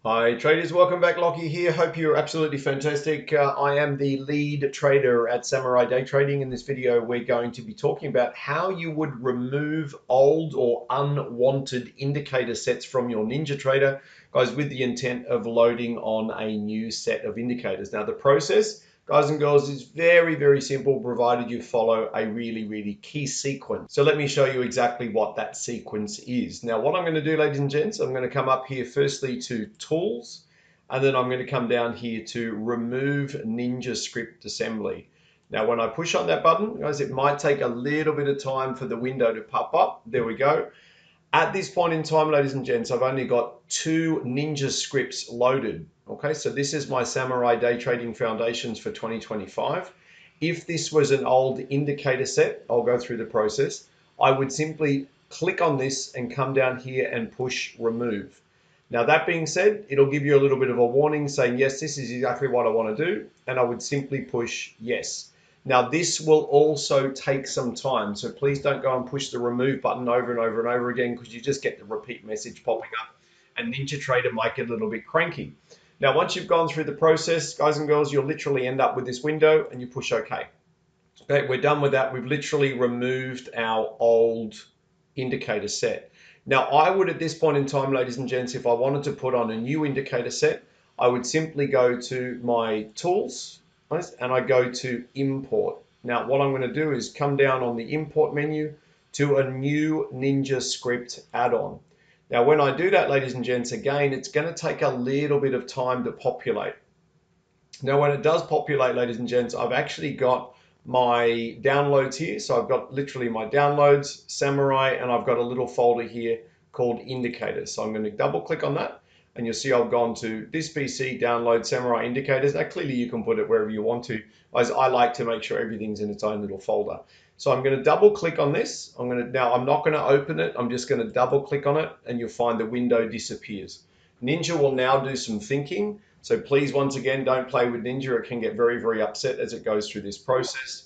Hi traders, welcome back. Lockie here. Hope you're absolutely fantastic. I am the lead trader at Samurai Day Trading. In this video, we're going to be talking about how you would remove old or unwanted indicator sets from your NinjaTrader, guys, with the intent of loading on a new set of indicators. Now, the process, guys and girls, is very, very simple, provided you follow a really key sequence. So let me show you exactly what that sequence is. Now, what I'm going to do, ladies and gents, I'm going to come up here firstly to Tools, and then I'm going to come down here to Remove Ninja Script Assembly. Now, when I push on that button, guys, it might take a little bit of time for the window to pop up. There we go. At this point in time, ladies and gents, I've only got 2 Ninja scripts loaded. Okay, so this is my Samurai Day Trading Foundations for 2025. If this was an old indicator set, I'll go through the process. I would simply click on this and come down here and push remove. Now, that being said, it'll give you a little bit of a warning saying, yes, this is exactly what I want to do. And I would simply push yes. Now, this will also take some time, so please don't go and push the remove button over and over and over again, because you just get the repeat message popping up, and NinjaTrader might get a little bit cranky. Now, once you've gone through the process, guys and girls, you'll literally end up with this window and you push OK. Okay, we're done with that. We've literally removed our old indicator set. Now, I would at this point in time, ladies and gents, if I wanted to put on a new indicator set, I would simply go to my tools, and I go to import. Now, what I'm going to do is come down on the import menu to a new Ninja script add-on. Now, when I do that, ladies and gents, again, it's going to take a little bit of time to populate. Now, when it does populate, ladies and gents, I've actually got my downloads here. So I've got literally my downloads, Samurai, and I've got a little folder here called indicators. So I'm going to double click on that, and you'll see I've gone to this PC, download Samurai indicators. Now, clearly you can put it wherever you want to, as I like to make sure everything's in its own little folder. So I'm going to double click on this. Now I'm not going to open it. I'm just going to double click on it, and you'll find the window disappears. Ninja will now do some thinking. So please, once again, don't play with Ninja. It can get very upset as it goes through this process.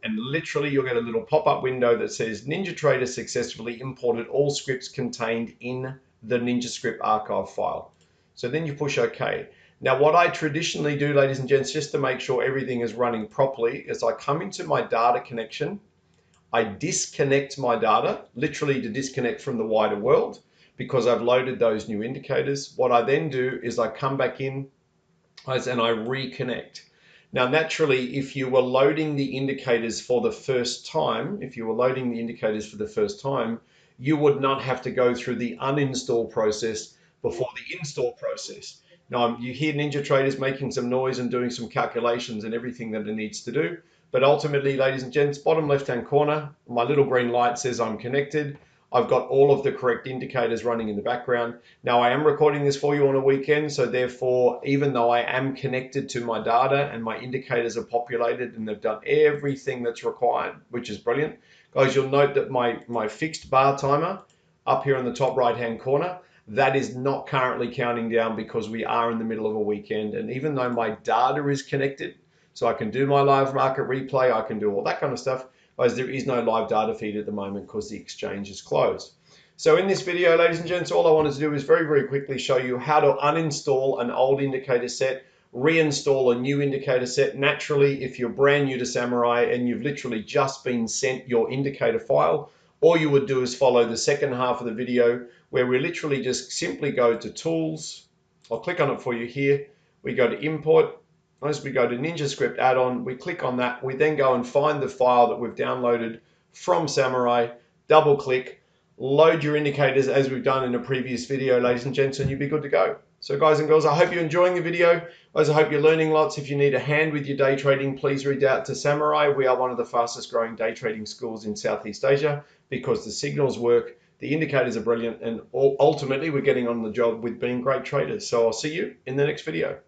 And literally you'll get a little pop-up window that says NinjaTrader successfully imported all scripts contained in the Ninja script archive file. So then you push OK. Now, what I traditionally do, ladies and gents, just to make sure everything is running properly, is I come into my data connection. I disconnect my data, literally to disconnect from the wider world, because I've loaded those new indicators. What I then do is I come back in and I reconnect. Now, naturally, if you were loading the indicators for the first time, you would not have to go through the uninstall process before the install process. Now, you hear NinjaTraders making some noise and doing some calculations and everything that it needs to do. But ultimately, ladies and gents, bottom left-hand corner, my little green light says I'm connected. I've got all of the correct indicators running in the background. Now, I am recording this for you on a weekend, so therefore, even though I am connected to my data and my indicators are populated and they've done everything that's required, which is brilliant, guys, you'll note that my fixed bar timer up here in the top right-hand corner, that is not currently counting down because we are in the middle of a weekend. And even though my data is connected, so I can do my live market replay, I can do all that kind of stuff, guys, there is no live data feed at the moment because the exchange is closed. So in this video, ladies and gents, all I wanted to do is very quickly show you how to uninstall an old indicator set, reinstall a new indicator set. Naturally, if you're brand new to Samurai and you've literally just been sent your indicator file, all you would do is follow the second half of the video, where we literally just simply go to Tools. I'll click on it for you here. We go to Import. As we go to Ninja Script add-on, we click on that. We then go and find the file that we've downloaded from Samurai, double click, load your indicators as we've done in a previous video, ladies and gents, and you'll be good to go. So guys and girls, I hope you're enjoying the video. Guys, I hope you're learning lots. If you need a hand with your day trading, please reach out to Samurai. We are one of the fastest growing day trading schools in Southeast Asia because the signals work, the indicators are brilliant, and ultimately we're getting on the job with being great traders. So I'll see you in the next video.